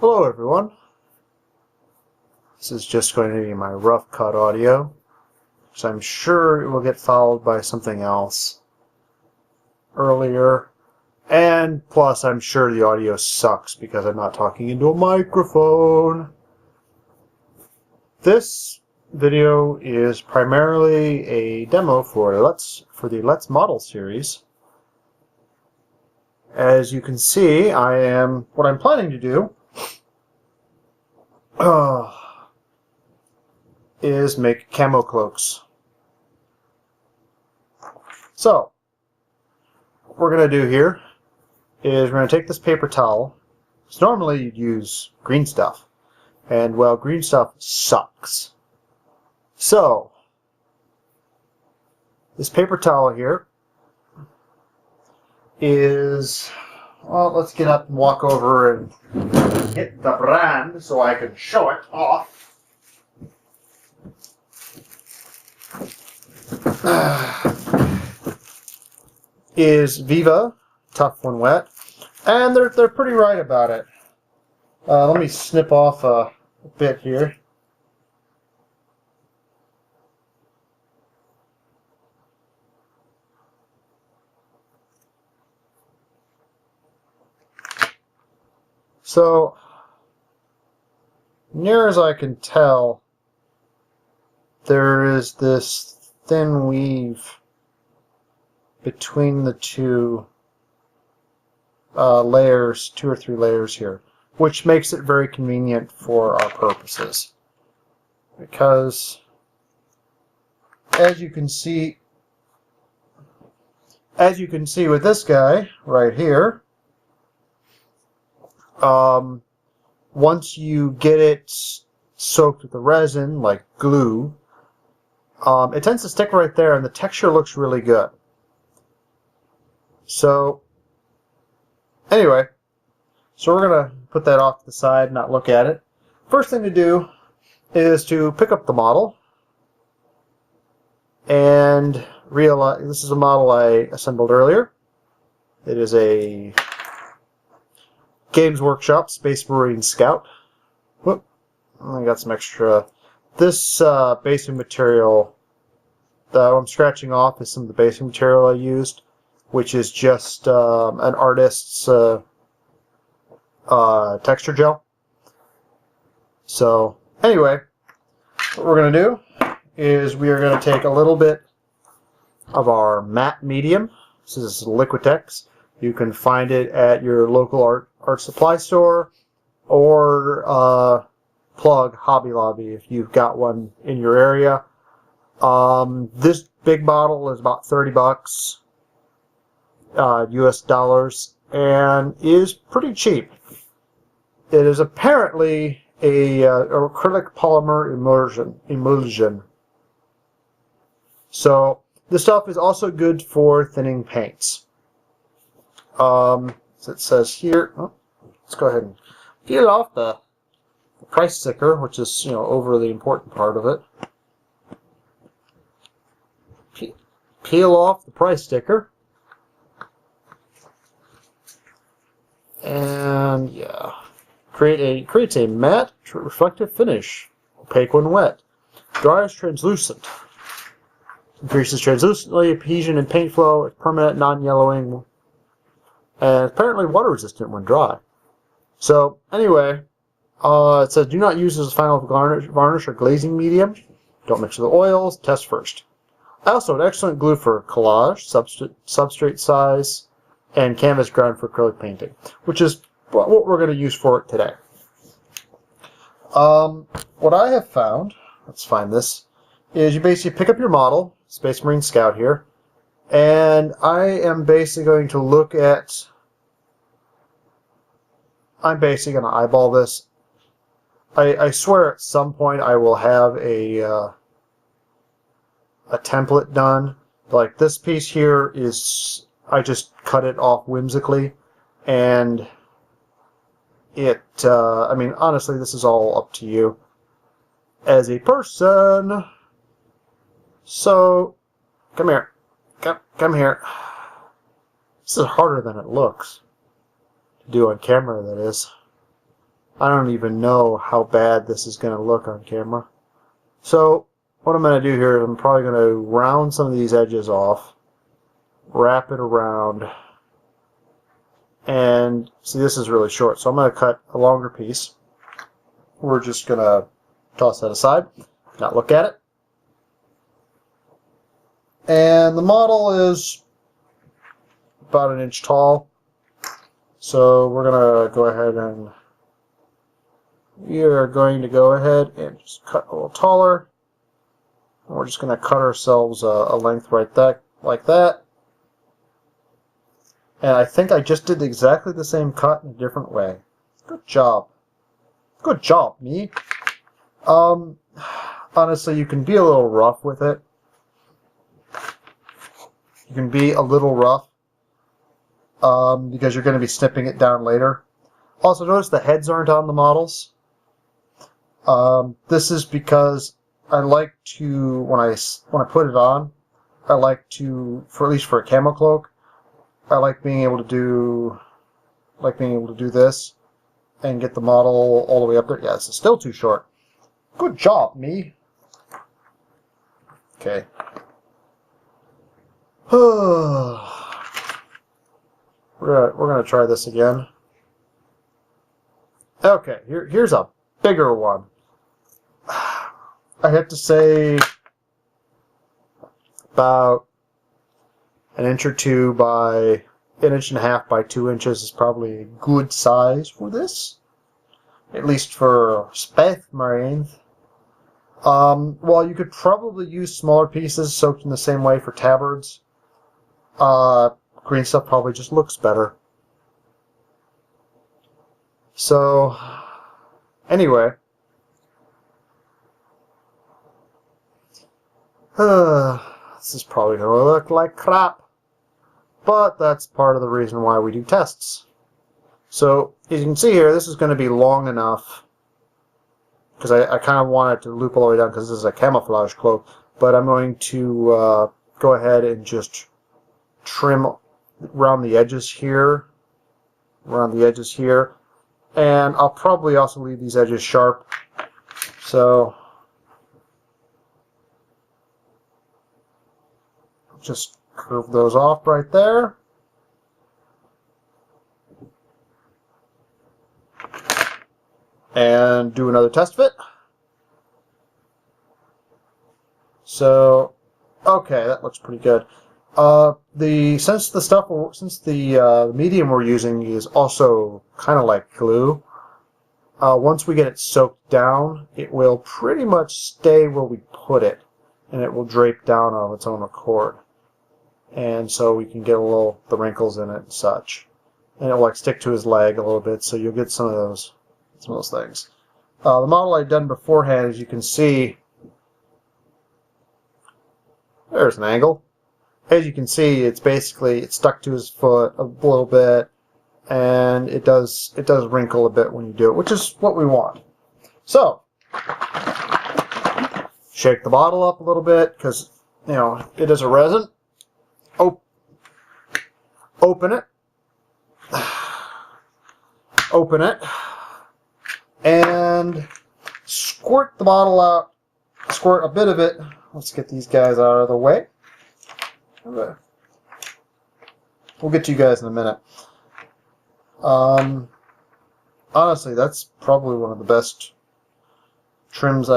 Hello everyone. This is just going to be my rough cut audio, so I'm sure it will get followed by something else earlier, and plus I'm sure the audio sucks because I'm not talking into a microphone. This video is primarily a demo for the LenoxModel series. As you can see, what I'm planning to do is make camo cloaks. So, what we're going to do here is we're going to take this paper towel. So normally you'd use green stuff, and well, green stuff sucks. So, this paper towel here is, well, let's get up and walk over and hit the brand so I can show it off. Is Viva, tough when wet, and they're pretty right about it. Let me snip off a bit here. So, near as I can tell, there is this thin weave between the two layers, 2 or 3 layers here, which makes it very convenient for our purposes. Because, as you can see with this guy right here, once you get it soaked with the resin, like glue, it tends to stick right there, and the texture looks really good. So, anyway, so we're going to put that off to the side, not look at it. First thing to do is to pick up the model and realize this is a model I assembled earlier. It is a Games Workshop Space Marine Scout. Whoop, I got some extra. This basing material that I'm scratching off is some of the basing material I used, which is just an artist's texture gel. So, anyway, what we're going to do is we are going to take a little bit of our matte medium. This is Liquitex. You can find it at your local art supply store or Plug Hobby Lobby if you've got one in your area. This big bottle is about $30 US dollars and is pretty cheap. It is apparently a acrylic polymer emulsion. So this stuff is also good for thinning paints. So it says here, let's go ahead and peel off the price sticker, which is, over the important part of it. Peel off the price sticker. And yeah, creates a matte reflective finish, opaque when wet, dry as translucent, increases translucency, adhesion, and paint flow. It's permanent, non-yellowing, and apparently water resistant when dry. So anyway, it says do not use as a final varnish or glazing medium. Don't mix with the oils. Test first. Also, an excellent glue for collage, substrate size, and canvas ground for acrylic painting, which is what we're going to use for it today. What I have found, let's find this, is you basically pick up your model, Space Marine Scout here, and I am basically going to look at, I'm basically going to eyeball this. I swear at some point I will have a template done. Like this piece here is, I just cut it off whimsically, and it, I mean, honestly, this is all up to you as a person. So, come here. Come here. This is harder than it looks to do on camera, that is. I don't even know how bad this is going to look on camera. So what I'm going to do here is I'm probably going to round some of these edges off, wrap it around, and see, this is really short, so I'm going to cut a longer piece. We're just going to toss that aside, not look at it. And the model is about 1 inch tall, so we're going to go ahead and just cut a little taller. And we're just going to cut ourselves a length right there, like that. And I think I just did exactly the same cut in a different way. Good job. Good job, me. Honestly, you can be a little rough with it. You can be a little rough because you're going to be snipping it down later. Also, notice the heads aren't on the models. This is because I like to, when I put it on, I like to, at least for a camo cloak, I like being able to do this and get the model all the way up there. Yeah, this is still too short. Good job, me. Okay. We're gonna try this again. Okay, here's a bigger one. I have to say about 1 inch or 2 by 1.5 inches by 2 inches is probably a good size for this, at least for Space Marines. Well, you could probably use smaller pieces soaked in the same way for tabards. Green stuff probably just looks better. So, anyway. This is probably going to look like crap. But that's part of the reason why we do tests. So, as you can see here, this is going to be long enough. Because I kind of want it to loop all the way down because this is a camouflage cloak. But I'm going to go ahead and just trim around the edges here. And I'll probably also leave these edges sharp. So, just curve those off right there. And do another test fit. So, okay, that looks pretty good. Since the medium we're using is also kind of like glue, once we get it soaked down, it will pretty much stay where we put it, and it will drape down of its own accord. And so we can get the wrinkles in it and such, and it'll like stick to his leg a little bit, so you'll get some of those things. The model I'd done beforehand, as you can see, there's an angle. As you can see, it's stuck to his foot a little bit, and it does wrinkle a bit when you do it, which is what we want. So, shake the bottle up a little bit because it is a resin. Open it. Open it. And squirt the bottle out. Squirt a bit of it. Let's get these guys out of the way. Okay. We'll get to you guys in a minute. Honestly, that's probably one of the best trims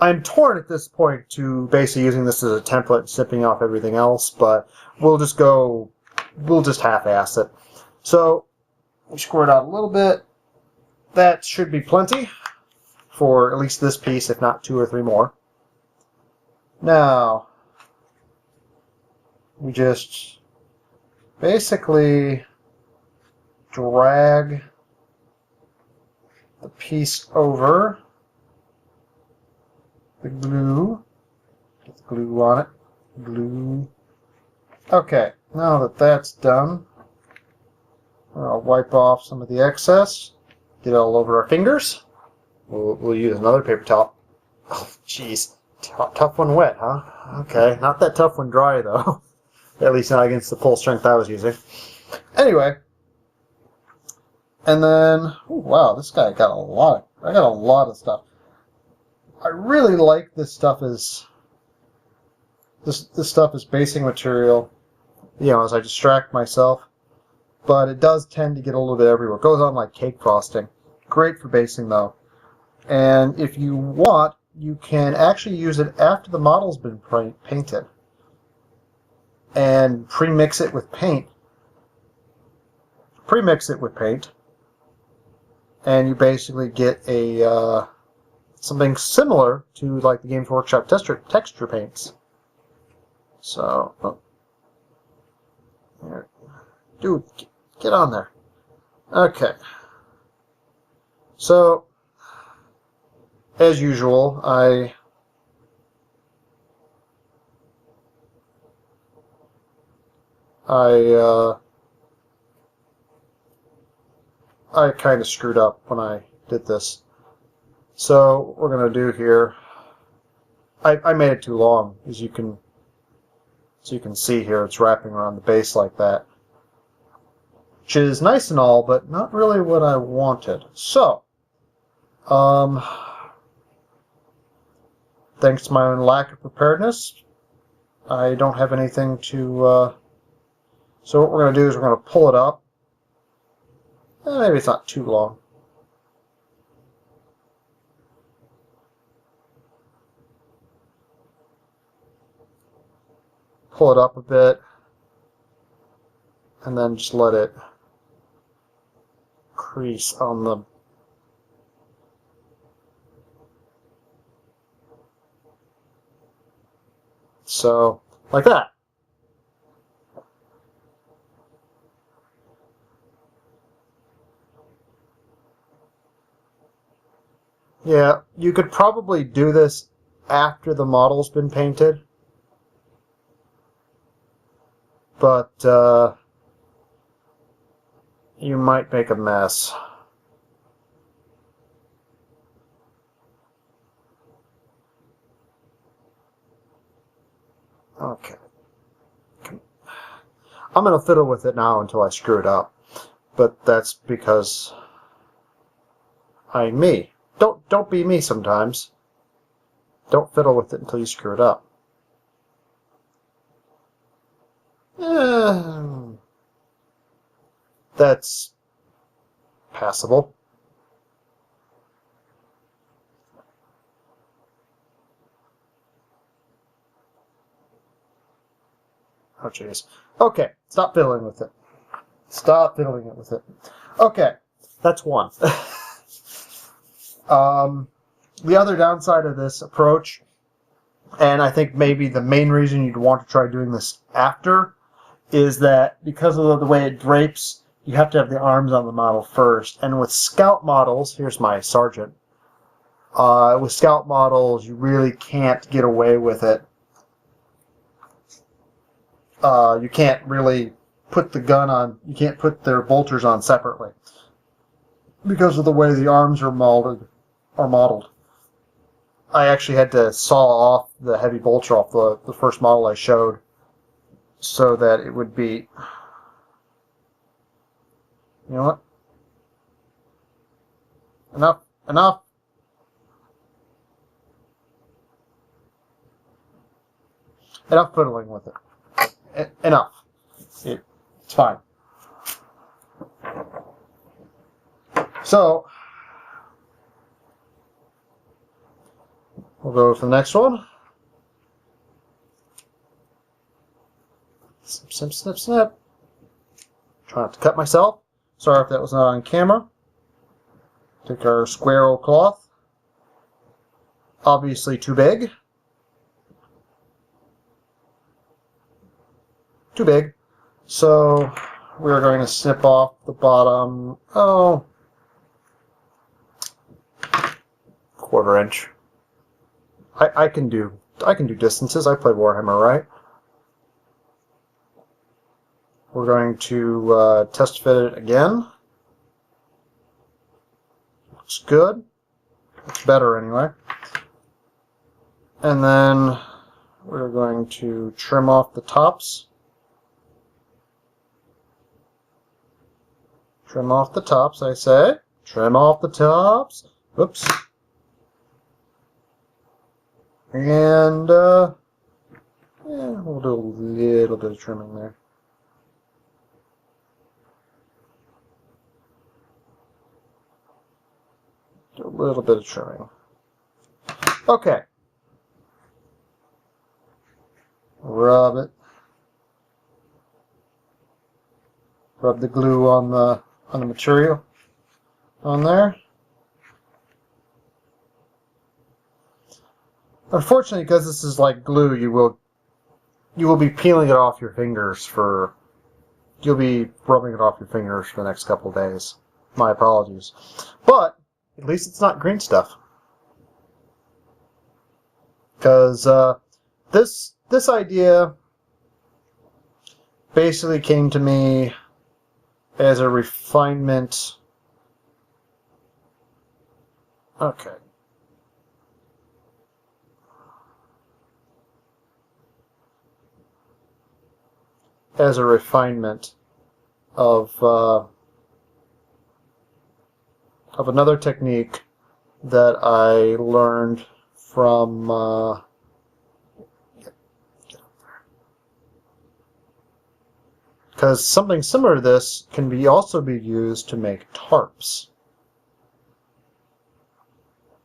I'm torn at this point to basically using this as a template and snipping off everything else, but we'll just half-ass it. So, we squirt out a little bit. That should be plenty for at least this piece, if not 2 or 3 more. Now, we just basically drag the piece over the glue. Get the glue on it. Glue. Okay, now that that's done, I'll wipe off some of the excess. Get it all over our fingers. We'll use another paper towel. Oh, jeez. Tough one wet, huh? Okay, not that tough one dry, though. At least not against the full strength I was using. Anyway, And then, oh, wow, this guy got a lot. I got a lot of stuff. I really like this stuff as this stuff is basing material. You know, as I distract myself, but it does tend to get a little bit everywhere. It goes on like cake frosting. Great for basing though. And if you want, you can actually use it after the model's been painted and pre-mix it with paint. Pre-mix it with paint, and you basically get a something similar to like the Games Workshop texture paints. So, oh, here. Dude, get on there. Okay. So, as usual, I kind of screwed up when I did this. So what we're going to do here, I made it too long, as you can see here, it's wrapping around the base like that. Which is nice and all, but not really what I wanted. So, thanks to my own lack of preparedness, I don't have anything to, so what we're going to do is we're going to pull it up. Maybe it's not too long. Pull it up a bit, and then just let it crease on the so like that. Yeah, you could probably do this after the model's been painted, but you might make a mess. Okay. I'm going to fiddle with it now until I screw it up, but that's because I'm me. Don't be me sometimes. Don't fiddle with it until you screw it up. That's passable. Oh, jeez. Okay, stop fiddling with it. Stop fiddling it with it. Okay, that's one. The other downside of this approach, and I think maybe the main reason you'd want to try doing this after, is that because of the way it drapes, you have to have the arms on the model first. And with Scout models, here's my sergeant, with Scout models, you really can't get away with it. You can't really put the gun on, you can't put their bolters on separately because of the way the arms are modeled. I actually had to saw off the heavy bolter off the first model I showed so that it would be, you know what? Enough. Enough fiddling with it. Enough. It's fine. So, we'll go for the next one. Snip, snip, snip, snip. Try not to cut myself. Sorry if that was not on camera. Take our square old cloth. Obviously too big. Too big. So we're going to snip off the bottom, quarter inch. I can do distances. I play Warhammer, right? We're going to test fit it again. Looks good. Looks better anyway. And then we're going to trim off the tops. Trim off the tops, I say. Trim off the tops. Oops. And, yeah, we'll do a little bit of trimming there. Do a little bit of trimming. Okay. Rub it. Rub the glue on the material on there. Unfortunately, because this is like glue, you will be peeling it off your fingers for. You'll be rubbing it off your fingers for the next couple of days. My apologies, but at least it's not green stuff. Because this idea basically came to me as a refinement. Okay. As a refinement of another technique that I learned from because something similar to this can also be used to make tarps.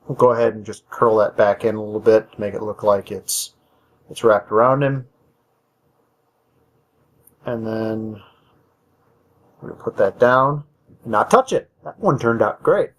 We'll go ahead and just curl that back in a little bit to make it look like it's wrapped around him. And then we'll put that down and not touch it. That one turned out great.